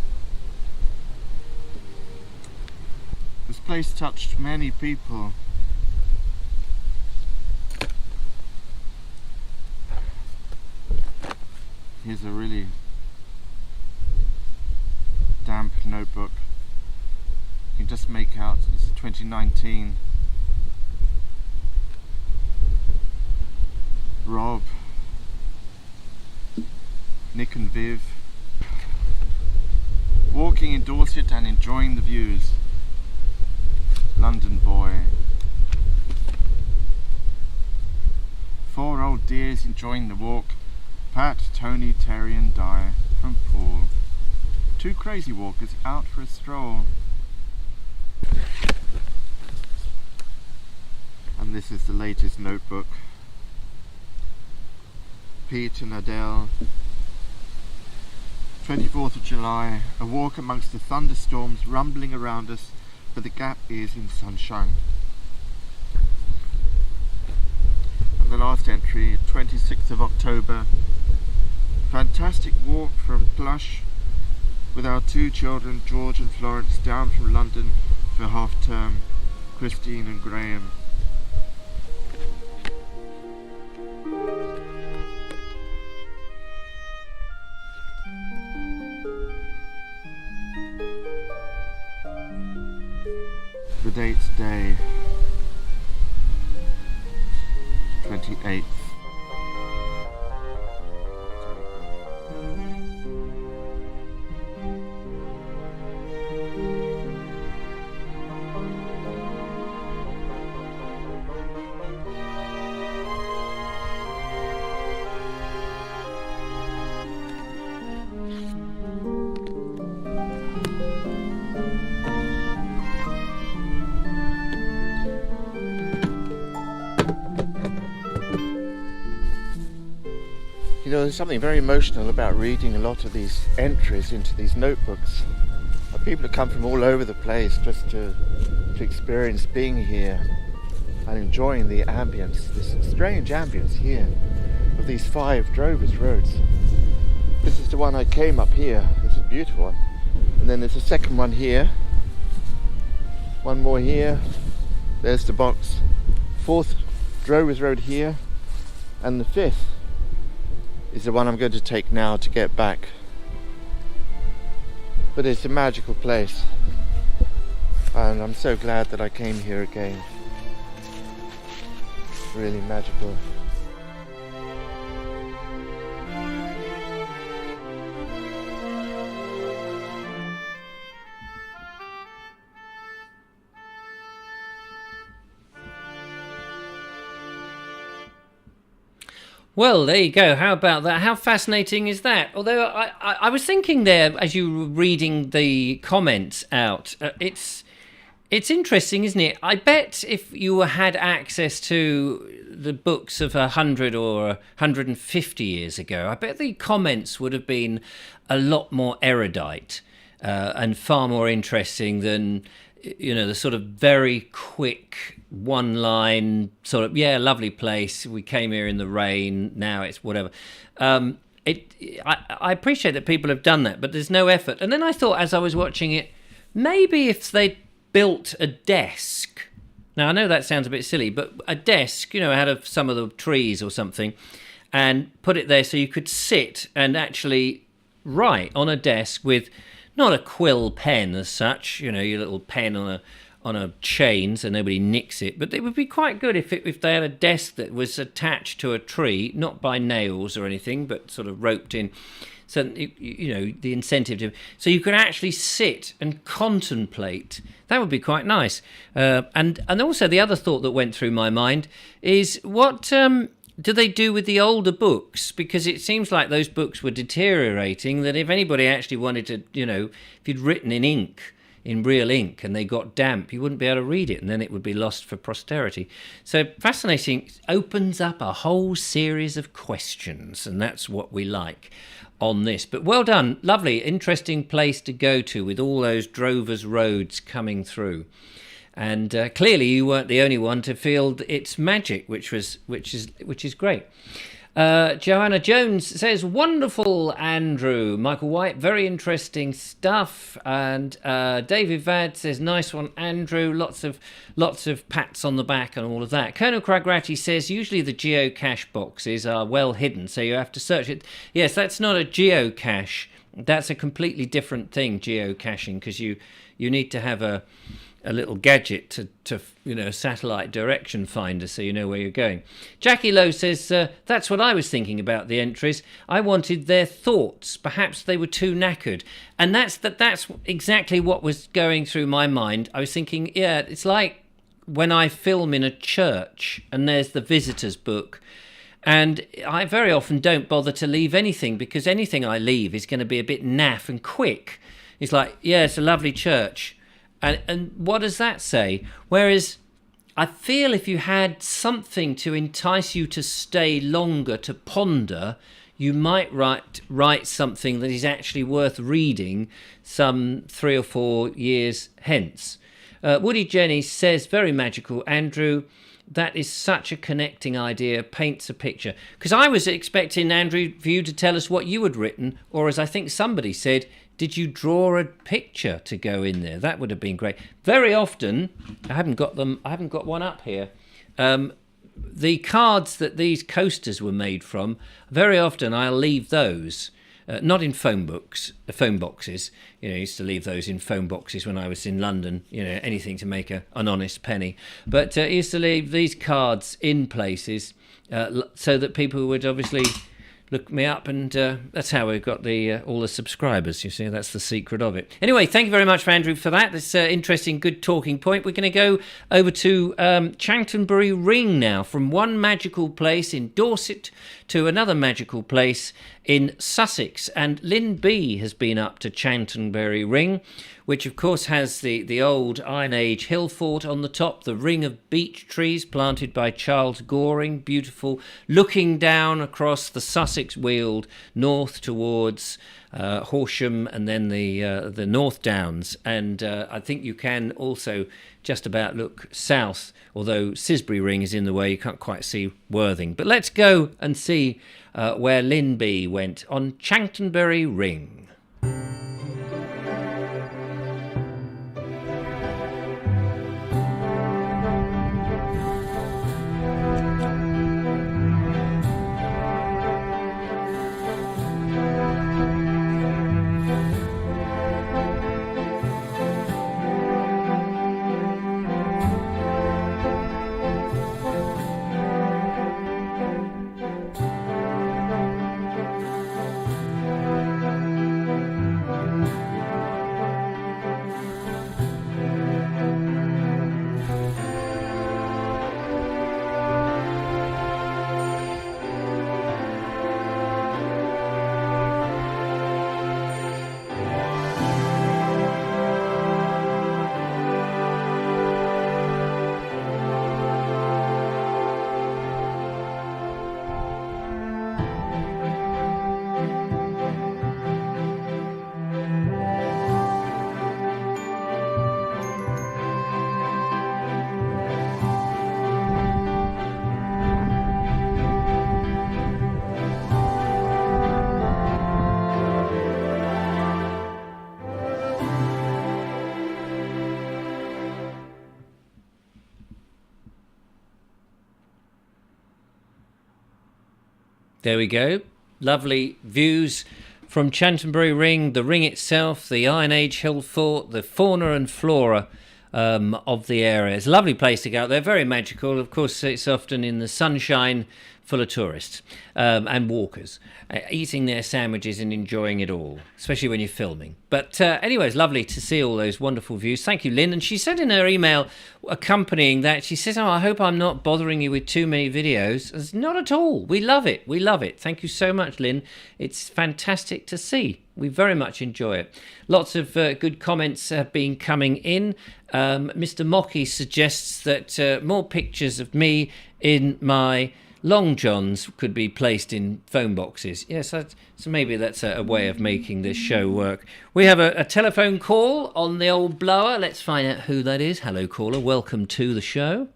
This place touched many people. Here's a really damp notebook. You can just make out this is 2019. Rob, Nick and Viv, walking in Dorset and enjoying the views. London boy. 4 old dears enjoying the walk. Pat, Tony, Terry and Di from Paul. 2 crazy walkers out for a stroll. And this is the latest notebook. Pete and Adele. 24th of July, a walk amongst the thunderstorms rumbling around us, but the gap is in sunshine. And the last entry, 26th of October, fantastic walk from Plush with our 2 children, George and Florence, down from London for half term, Christine and Graham. The date's day 28th. You know, there's something very emotional about reading a lot of these entries into these notebooks. People have come from all over the place just to experience being here and enjoying the ambience, this strange ambience here of these 5 drovers roads. This is the one I came up here. This is a beautiful one. And then there's a second one here. One more here. There's the box. 4th Drovers Road here. And the 5th is the one I'm going to take now to get back. But it's a magical place, and I'm so glad that I came here again. Really magical. Well, there you go. How about that? How fascinating is that? Although I was thinking there, as you were reading the comments out, it's interesting, isn't it? I bet if you had access to the books of 100 or 150 years ago, I bet the comments would have been a lot more erudite and far more interesting than, you know, the sort of very quick one line sort of, yeah, lovely place, we came here in the rain, now it's whatever. I appreciate that people have done that, but there's no effort. And then I thought, as I was watching it, maybe if they built a desk, now I know that sounds a bit silly, but a desk, you know, out of some of the trees or something, and put it there so you could sit and actually write on a desk with not a quill pen as such, your little pen on a chain so nobody nicks it, but it would be quite good if they had a desk that was attached to a tree, not by nails or anything, but sort of roped in. So, the incentive so you could actually sit and contemplate. That would be quite nice. And also the other thought that went through my mind is what do they do with the older books? Because it seems like those books were deteriorating, that if anybody actually wanted to, if you'd written in real ink and they got damp, you wouldn't be able to read it, and then it would be lost for posterity. So fascinating, opens up a whole series of questions, and that's what we like on this. But well done, lovely, interesting place to go to with all those drovers' roads coming through. And clearly you weren't the only one to feel its magic, which is great. Joanna Jones says, wonderful, Andrew. Michael White, very interesting stuff. And David Vad says, nice one, Andrew. Lots of pats on the back and all of that. Colonel Cragratty says, usually the geocache boxes are well hidden, so you have to search it. Yes, that's not a geocache. That's a completely different thing, geocaching, because you need to have a little gadget to satellite direction finder so you know where you're going. Jackie Lowe says, that's what I was thinking about the entries. I wanted their thoughts. Perhaps they were too knackered. And that's exactly what was going through my mind. I was thinking, yeah, it's like when I film in a church and there's the visitor's book, and I very often don't bother to leave anything, because anything I leave is going to be a bit naff and quick. It's like, yeah, it's a lovely church. And what does that say? Whereas I feel if you had something to entice you to stay longer, to ponder, you might write something that is actually worth reading some 3 or 4 years hence. Woody Jenny says, very magical, Andrew. That is such a connecting idea, paints a picture. Because I was expecting, Andrew, for you to tell us what you had written, or as I think somebody said, did you draw a picture to go in there? That would have been great. Very often, I haven't got one up here. The cards that these coasters were made from, very often I'll leave those, not in phone boxes. I used to leave those in phone boxes when I was in London, anything to make an honest penny. But I used to leave these cards in places so that people would obviously look me up, and that's how we've got all the subscribers. You see, that's the secret of it. Anyway, thank you very much, Andrew, for that. This interesting, good talking point. We're going to go over to Chantenbury Ring now, from one magical place in Dorset to another magical place in Sussex. And Lynn B has been up to Chantenbury Ring, which of course has the old Iron Age hill fort on the top, the ring of beech trees planted by Charles Goring, beautiful, looking down across the Sussex Weald north towards Horsham and then the North Downs. And I think you can also just about look south, although Sisbury Ring is in the way, you can't quite see Worthing. But let's go and see where Lynn B went on Chantenbury Ring. There we go. Lovely views from Chantenbury Ring, the ring itself, the Iron Age hill fort, the fauna and flora of the area. It's a lovely place to go. They're very magical. Of course, it's often in the sunshine, full of tourists and walkers, eating their sandwiches and enjoying it all, especially when you're filming. But anyway, it's lovely to see all those wonderful views. Thank you, Lynn. And she said in her email accompanying that, she says, I hope I'm not bothering you with too many videos. It's not at all. We love it. We love it. Thank you so much, Lynn. It's fantastic to see. We very much enjoy it. Lots of good comments have been coming in. Mr. Mocky suggests that more pictures of me in my long johns could be placed in phone boxes. Yes, so maybe that's a way of making this show work. We have a telephone call on the old blower. Let's find out who that is. Hello, caller. Welcome to the show.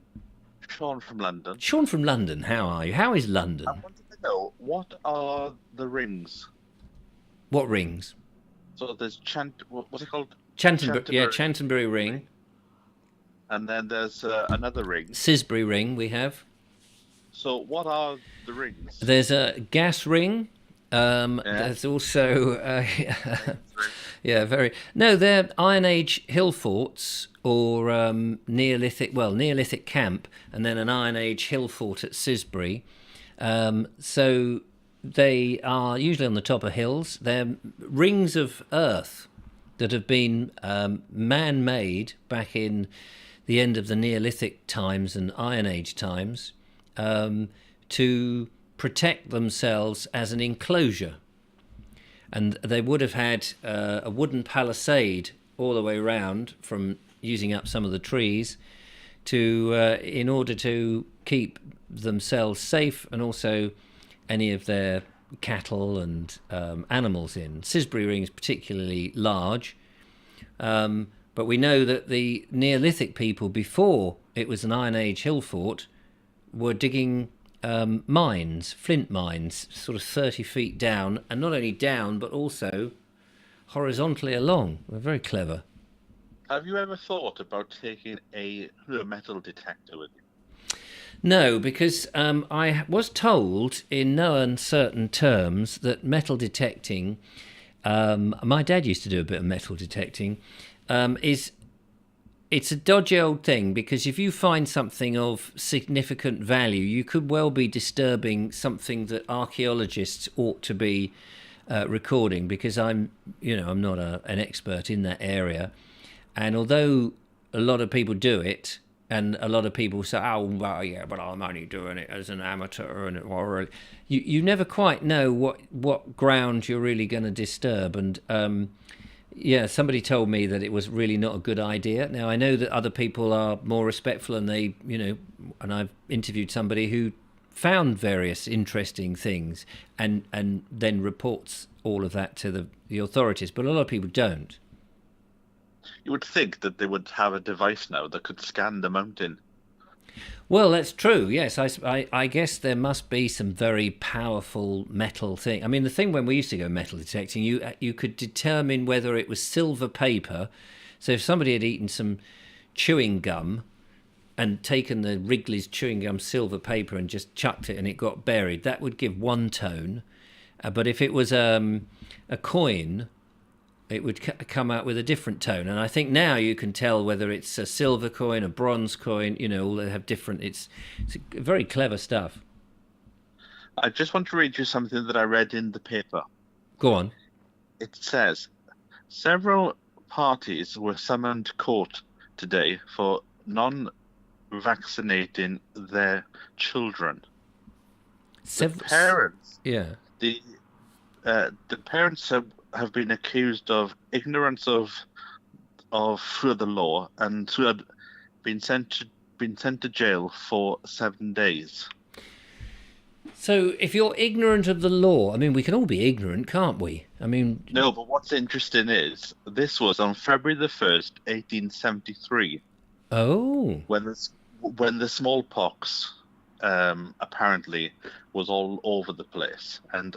Sean from London. Sean from London. How are you? How is London? I wanted to know, what are the rings? What rings? So there's what's it called? Chantenbury. Yeah, Chantenbury Ring. And then there's another ring. Sisbury Ring we have. So what are the rings? There's a gas ring. There's also they're Iron Age hill forts or Neolithic camp, and then an Iron Age hill fort at Sisbury. So they are usually on the top of hills. They're rings of earth that have been man-made back in the end of the Neolithic times and Iron Age times, to protect themselves as an enclosure. And they would have had a wooden palisade all the way around from using up some of the trees in order to keep themselves safe and also any of their cattle and animals in. Sisbury Ring is particularly large, but we know that the Neolithic people, before it was an Iron Age hill fort, were digging mines, flint mines, sort of 30 feet down, and not only down, but also horizontally along. They're very clever. Have you ever thought about taking a metal detector with you? No, because I was told in no uncertain terms that metal detecting, my dad used to do a bit of metal detecting, it's a dodgy old thing, because if you find something of significant value, you could well be disturbing something that archaeologists ought to be recording, because I'm not an expert in that area. And although a lot of people do it, and a lot of people say, oh, well, yeah, but I'm only doing it as an amateur, and you never quite know what ground you're really going to disturb. And somebody told me that it was really not a good idea. Now, I know that other people are more respectful, and they, and I've interviewed somebody who found various interesting things and then reports all of that to the authorities, but a lot of people don't. You would think that they would have a device now that could scan the mountain. Well, that's true, yes. I guess there must be some very powerful metal thing. I mean, the thing when we used to go metal detecting, you could determine whether it was silver paper. So if somebody had eaten some chewing gum and taken the Wrigley's chewing gum silver paper and just chucked it and it got buried, that would give one tone. But if it was a coin, it would come out with a different tone. And I think now you can tell whether it's a silver coin, a bronze coin, all they have different. It's very clever stuff. I just want to read you something that I read in the paper. Go on. It says, several parties were summoned to court today for non-vaccinating their children. The parents. Yeah. The parents have been accused of ignorance of the law and who had been sent to jail for 7 days. So if you're ignorant of the law, I mean, we can all be ignorant, can't we? I mean, no, but what's interesting is this was on February the 1st, 1873. Oh. When the smallpox apparently was all over the place, and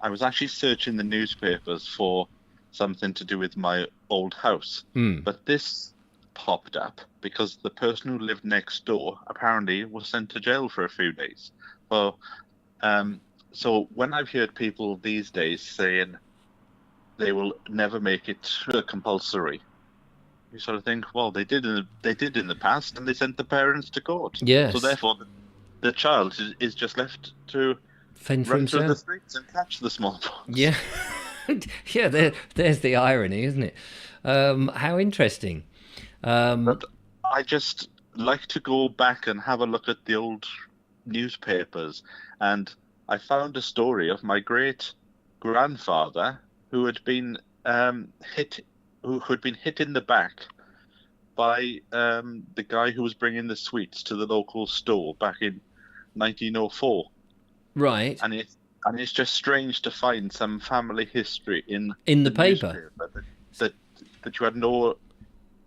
I was actually searching the newspapers for something to do with my old house, but this popped up because the person who lived next door apparently was sent to jail for a few days for so when I've heard people these days saying they will never make it compulsory, you sort of think, well, they did in the past, and they sent the parents to court. Yes. So therefore, the child is just left to fend for run through the himself. streets and catch the smallpox. Yeah. Yeah, there's the irony, isn't it? How interesting. But I just like to go back and have a look at the old newspapers, and I found a story of my great grandfather who had been hit in the back by the guy who was bringing the sweets to the local store back in 1904. Right. And it's just strange to find some family history in the paper that you had no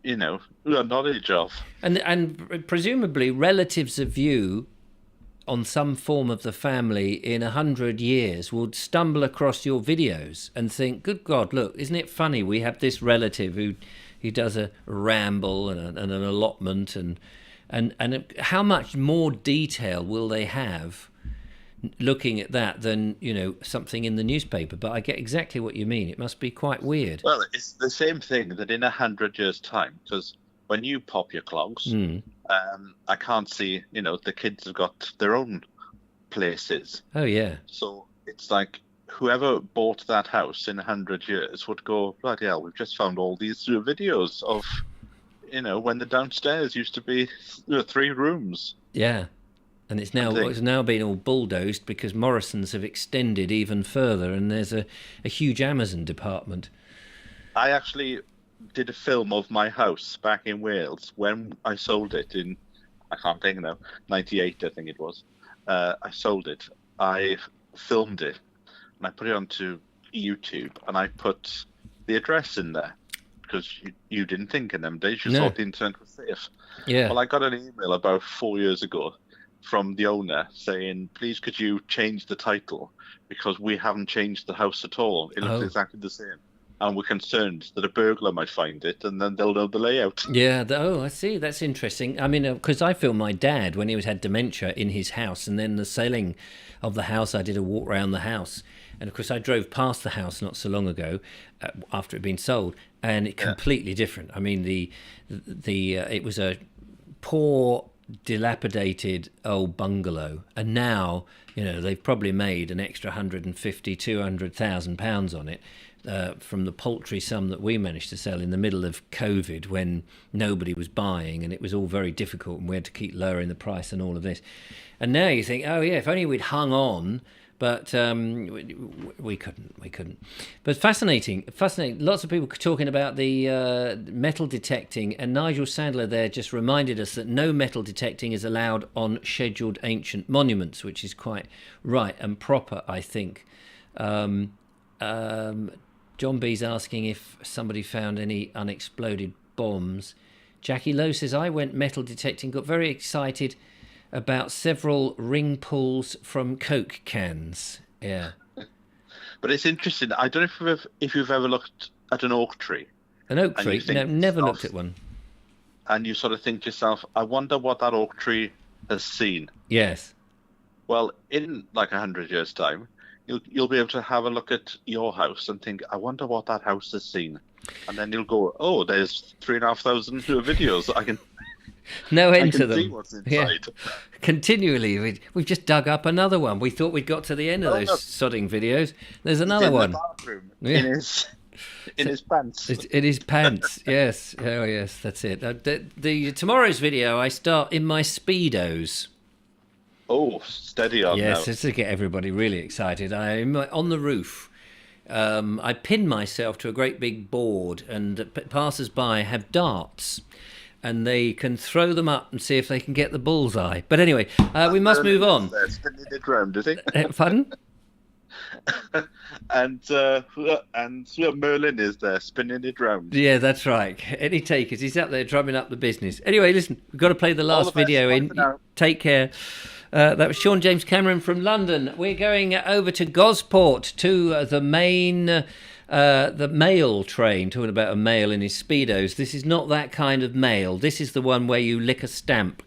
knowledge of. And presumably relatives of you on some form of the family in 100 years would stumble across your videos and think, good God, look, isn't it funny? We have this relative who does a ramble and an allotment, and how much more detail will they have looking at that than, something in the newspaper? But I get exactly what you mean. It must be quite weird. Well, it's the same thing that in 100 years' time, because when you pop your clogs, I can't see, the kids have got their own places. Oh, yeah. So it's like whoever bought that house in 100 years would go, bloody hell, we've just found all these videos of, when the downstairs used to be 3 rooms. Yeah. And it's now been all bulldozed because Morrison's have extended even further, and there's a huge Amazon department. I actually did a film of my house back in Wales when I sold it in, I can't think now, 98 I think it was. I sold it. I filmed it and I put it onto YouTube, and I put the address in there because you didn't think in them days. You thought the internet was safe. Yeah. Well, I got an email about 4 years ago from the owner saying, please could you change the title because we haven't changed the house at all. It looks exactly the same. And we're concerned that a burglar might find it, and then they'll know the layout. Yeah. I see. That's interesting. I mean, because I filmed my dad when he had dementia in his house, and then the selling of the house, I did a walk around the house. And, of course, I drove past the house not so long ago after it had been sold, and it completely different. I mean, it was a poor, dilapidated old bungalow, and now, they've probably made an extra 150, 200,000 pounds on it. From the paltry sum that we managed to sell in the middle of COVID when nobody was buying and it was all very difficult and we had to keep lowering the price and all of this. And now you think, oh yeah, if only we'd hung on, but we couldn't. But fascinating. Lots of people talking about the metal detecting, and Nigel Sandler there just reminded us that no metal detecting is allowed on scheduled ancient monuments, which is quite right and proper, I think. John B's asking if somebody found any unexploded bombs. Jackie Lowe says, I went metal detecting, got very excited about several ring pulls from Coke cans. Yeah. But it's interesting. I don't know if you've ever looked at an oak tree. An oak tree? No, never looked at one. And you sort of think to yourself, I wonder what that oak tree has seen. Yes. Well, in like 100 years' time, you'll be able to have a look at your house and think, I wonder what that house has seen. And then you'll go, oh, there's 3,500 videos. I can enter them. See what's inside. Yeah. Continually, we've just dug up another one. We thought we'd got to the end of those sodding videos. There's another one. In the bathroom, in his pants. In his pants, yes. Oh, yes, that's it. The tomorrow's video, I start in my Speedos. Oh, steady on. Yes, now. just to get everybody really excited. I'm on the roof. I pin myself to a great big board, and passers-by have darts, and they can throw them up and see if they can get the bullseye. But anyway, we must move on. Spinning it round, is he? Pardon? and Merlin is there spinning it round. Yeah, that's right. Any takers? He's up there drumming up the business. Anyway, listen, we've got to play the last video in. Take care. That was Sean James Cameron from London. We're going over to Gosport to the main, the mail train. Talking about a male in his Speedos. This is not that kind of mail. This is the one where you lick a stamp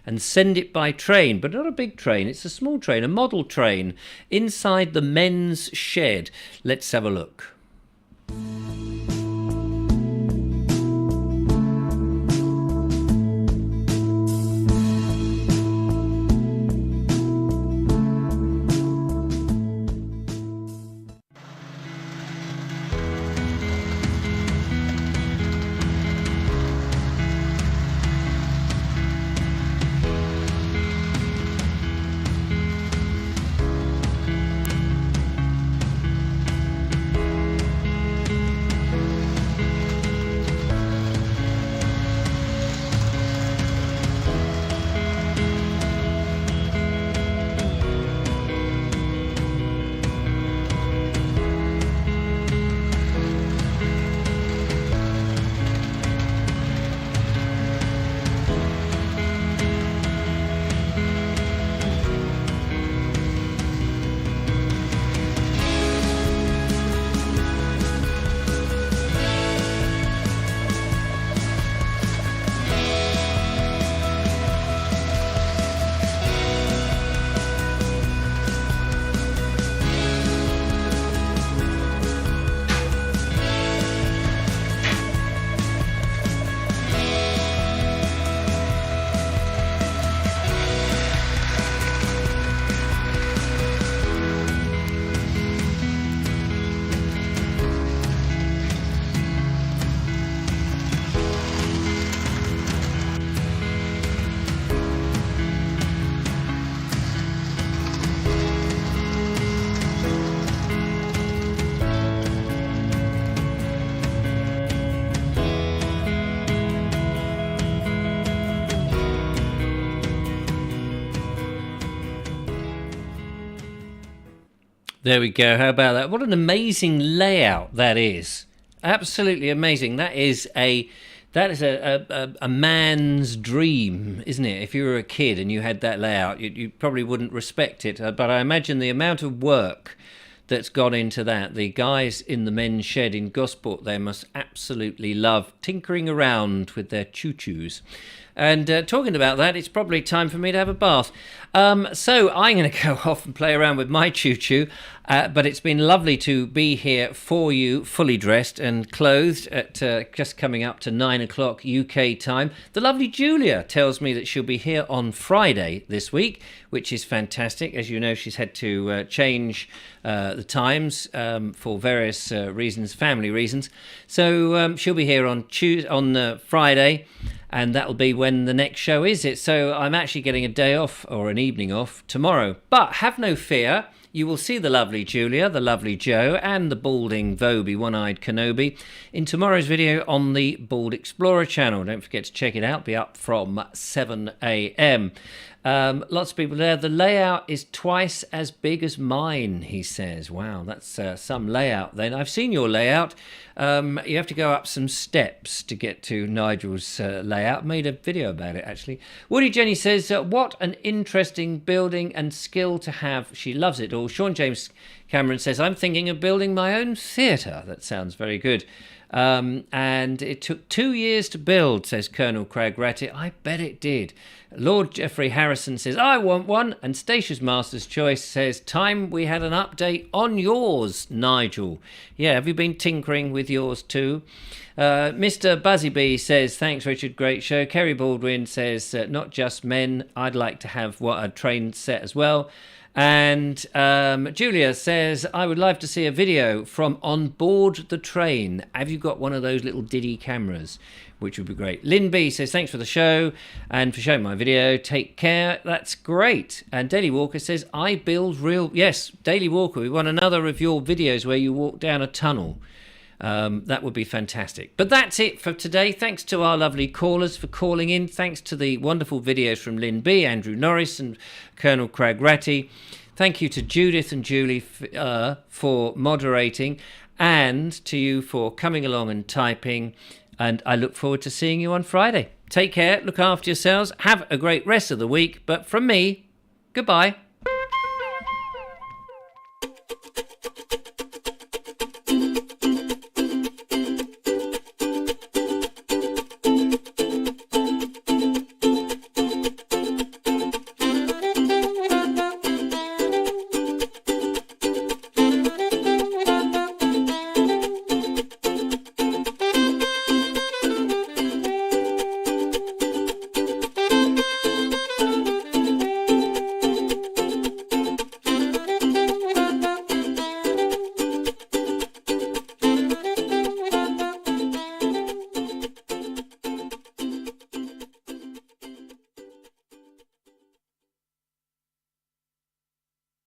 and send it by train, but not a big train. It's a small train, a model train, inside the men's shed. Let's have a look. There we go. How about that? What an amazing layout that is. Absolutely amazing. That is a man's dream, isn't it? If you were a kid and you had that layout, you probably wouldn't respect it. But I imagine the amount of work that's gone into that. The guys in the men's shed in Gosport, they must absolutely love tinkering around with their choo-choos. And talking about that, it's probably time for me to have a bath. So I'm going to go off and play around with my choo-choo. But it's been lovely to be here for you, fully dressed and clothed at just coming up to 9 o'clock UK time. The lovely Julia tells me that she'll be here on Friday this week, which is fantastic. As you know, she's had to change the times for various reasons, family reasons. So she'll be here on Friday. And that'll be when the next show is. So I'm actually getting a day off or an evening off tomorrow. But have no fear. You will see the lovely Julia, the lovely Joe, and the balding Vobie, one-eyed Kenobi in tomorrow's video on the Bald Explorer channel. Don't forget to check it out. Be up from 7 a.m. Lots of people there. The layout is twice as big as mine, he says. Wow, that's some layout then. I've seen your layout. You have to go up some steps to get to Nigel's layout. Made a video about it, actually. Woody Jenny says, what an interesting building and skill to have. She loves it all. Sean James Cameron says, I'm thinking of building my own theatre. That sounds very good. And it took 2 years to build, says Colonel Craig Ratty. I bet it did. Lord Geoffrey Harrison says, I want one. And Statia's Master's Choice says, time we had an update on yours, Nigel. Yeah, have you been tinkering with yours too? Mr. Buzzy B says, thanks, Richard, great show. Kerry Baldwin says, not just men. I'd like to have a train set as well. And Julia says, I would love to see a video from on board the train. Have you got one of those little diddy cameras? Which would be great. Lynn B says, thanks for the show and for showing my video. Take care. That's great. And Daily Walker says, I build real... Yes, Daily Walker, we want another of your videos where you walk down a tunnel. That would be fantastic. But that's it for today. Thanks to our lovely callers for calling in. Thanks to the wonderful videos from Lynn B, Andrew Norris and Colonel Craig Ratty. Thank you to Judith and Julie for moderating, and to you for coming along and typing. And I look forward to seeing you on Friday. Take care, look after yourselves, have a great rest of the week. But from me, goodbye.